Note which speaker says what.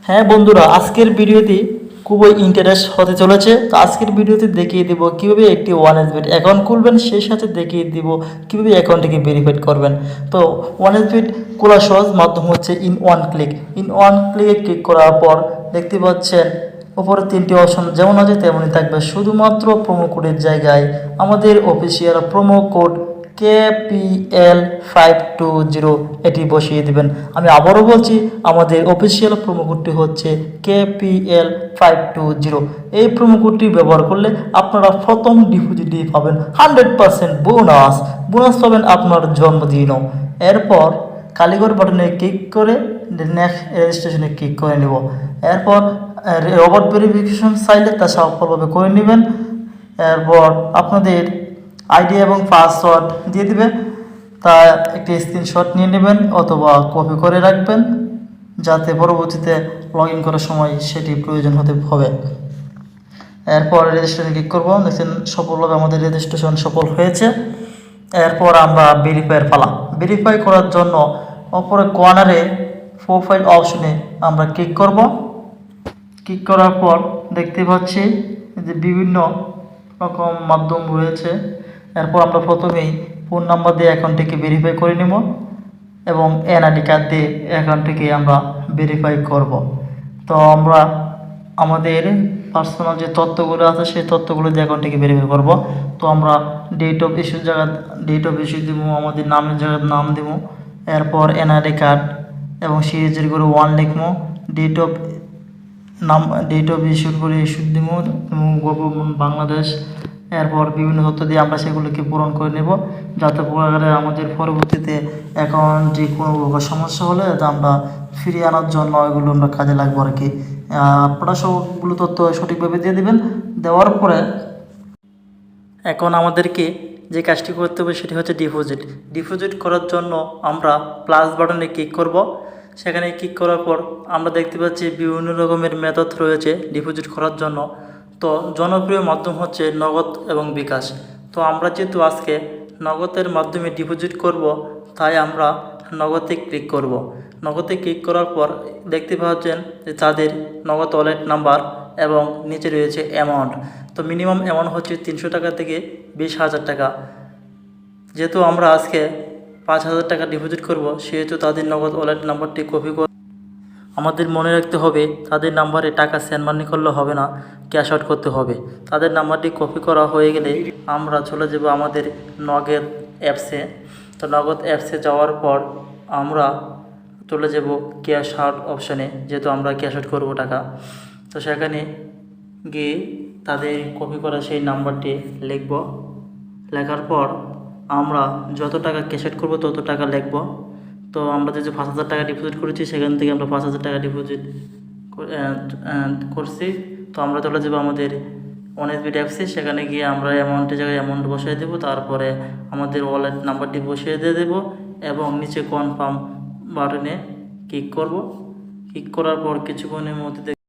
Speaker 1: হ্যাঁ বন্ধুরা, আজকের ভিডিওটি খুবই ইন্টারেস্ট হতে চলেছে। তো আজকের ভিডিওতে দেখিয়ে দেব কীভাবে একটি ওয়ানএসবিট অ্যাকাউন্ট খুলবেন, সেই সাথে দেখিয়ে দেব কীভাবে অ্যাকাউন্টটিকে ভেরিফাইড করবেন। তো ওয়ানএসবিট খোলার সহজ মাধ্যম হচ্ছে in one click. In one ক্লিকে ক্লিক করার পর দেখতে পাচ্ছেন উপরে তিনটি অপশন যেমন আছে তেমনই থাকবে, শুধুমাত্র প্রোমো কোডের জায়গায় আমাদের অফিসিয়াল প্রোমো কোড KPL520 এটি বসিয়ে দেবেন। আমি আবারও বলছি, আমাদের অফিসিয়াল প্রোমো কোডটি হচ্ছে KPL520। এই প্রোমো কোডটি ব্যবহার করলে আপনারা প্রথম ডিপোজিটে পাবেন 100% বোনাস পাবেন আপনার জন্মদিনও। এরপর কালীঘর বাটনে ক্লিক করে নেক্সট রেজিস্ট্রেশনে ক্লিক করে নেব। এরপর রোবট ভেরিফিকেশন চাইলে তা সফলভাবে করে নেবেন। এরপর আপনাদের আইডি এবং পাসওয়ার্ড দিয়ে দিবে, তা একটি স্ক্রিনশট নিয়ে নেবেন অথবা কপি করে রাখবেন, যাতে পরবর্তীতে লগ ইন করার সময় সেটি প্রয়োজন হতে হবে। এরপর রেজিস্ট্রেশন ক্লিক করবো, দেখছেন সফলভাবে আমাদের রেজিস্ট্রেশন সফল হয়েছে। এরপর আমরা ভেরিফাইয়ের পালা। ভেরিফাই করার জন্য ওপরে কর্নারে প্রোফাইল অপশনে আমরা ক্লিক করব। ক্লিক করার পর দেখতে পাচ্ছি যে বিভিন্ন রকম মাধ্যম রয়েছে। এরপর আমরা প্রথমেই ফোন নাম্বার দিয়ে অ্যাকাউন্টটিকে ভেরিফাই করে নেব এবং এনআইডি কার্ড দিয়ে অ্যাকাউন্টটিকে আমরা ভেরিফাই করব। তো আমরা আমাদের পার্সোনাল যে তথ্যগুলো আছে সেই তথ্যগুলো দিয়ে অ্যাকাউন্টটিকে ভেরিফাই করব। তো আমরা ডেট অফ ইস্যুর জায়গা ডেট অফ ইস্যু দেবো, আমাদের নামের জায়গায় নাম দেবো। এরপর এনআইডি কার্ড এবং সিরিজের করে 1 লিখবো, ডেট অফ ইস্যুর করে ইস্যু দিব গভর্নমেন্ট বাংলাদেশ। এরপর বিভিন্ন তথ্য দিয়ে আমরা সেগুলোকে পূরণ করে নেব, যাতে পরে আমাদের পরবর্তীতে অ্যাকাউন্টে কোনো প্রকার সমস্যা হলে যাতে আমরা ফিরিয়ে আনার জন্য এগুলো আমরা কাজে লাগবো আর কি। আপনারা সবগুলো তথ্য সঠিকভাবে দিয়ে দেবেন। দেওয়ার পরে এখন আমাদেরকে যে কাজটি করতে হবে সেটি হচ্ছে ডিপোজিট করার জন্য আমরা প্লাস বাটনে ক্লিক করব। সেখানে ক্লিক করার পর আমরা দেখতে পাচ্ছি বিভিন্ন রকমের মেথড রয়েছে ডিপোজিট করার জন্য। তো জনপ্রিয় মাধ্যম হচ্ছে নগদ এবং বিকাশ। তো আমরা যেহেতু আজকে নগদের মাধ্যমে ডিপোজিট করব, তাই আমরা নগদে ক্লিক করব। নগদে ক্লিক করার পর দেখতে পাচ্ছেন যে তাদের নগদ ওয়ালেট নাম্বার এবং নিচে রয়েছে অ্যামাউন্ট। তো মিনিমাম অ্যামাউন্ট হচ্ছে 300 টাকা থেকে 20,000 টাকা। যেহেতু আমরা আজকে 5,000 টাকা ডিপোজিট করব, সেহেতু তাদের নগদ ওয়ালেট নাম্বারটি কপি করে আমাদের মনে রাখতে হবে। তাদের নাম্বারে টাকা সেন্ড মানি করলে হবে না, ক্যাশ আউট করতে হবে। তাদের নাম্বারটি কপি করা হয়ে গেলে আমরা চলে যাব আমাদের নগদ অ্যাপসে। তো নগদ অ্যাপসে যাওয়ার পর আমরা চলে যাব ক্যাশ আউট অপশানে, যেহেতু আমরা ক্যাশ আউট করবো টাকা। তো সেখানে গিয়ে তাদের কপি করা সেই নাম্বারটি লিখব। লেখার পর আমরা যত টাকা ক্যাশ আউট করবো তত টাকা লিখব। তো আমরা যে 5,000 টাকা ডিপোজিট করেছি, সেখান থেকে আমরা 5,000 টাকা ডিপোজিট করছি। তো আমরা চলে যাবো আমাদের ওয়ানএসবিট অ্যাপসে। সেখানে গিয়ে আমরা অ্যামাউন্টের জায়গায় অ্যামাউন্ট বসিয়ে দেবো, তারপরে আমাদের ওয়ালেট নাম্বারটি বসিয়ে দিয়ে দেবো এবং নিচে কনফার্ম বাটনে ক্লিক করব। ক্লিক করার পর কিছুক্ষণের মধ্যে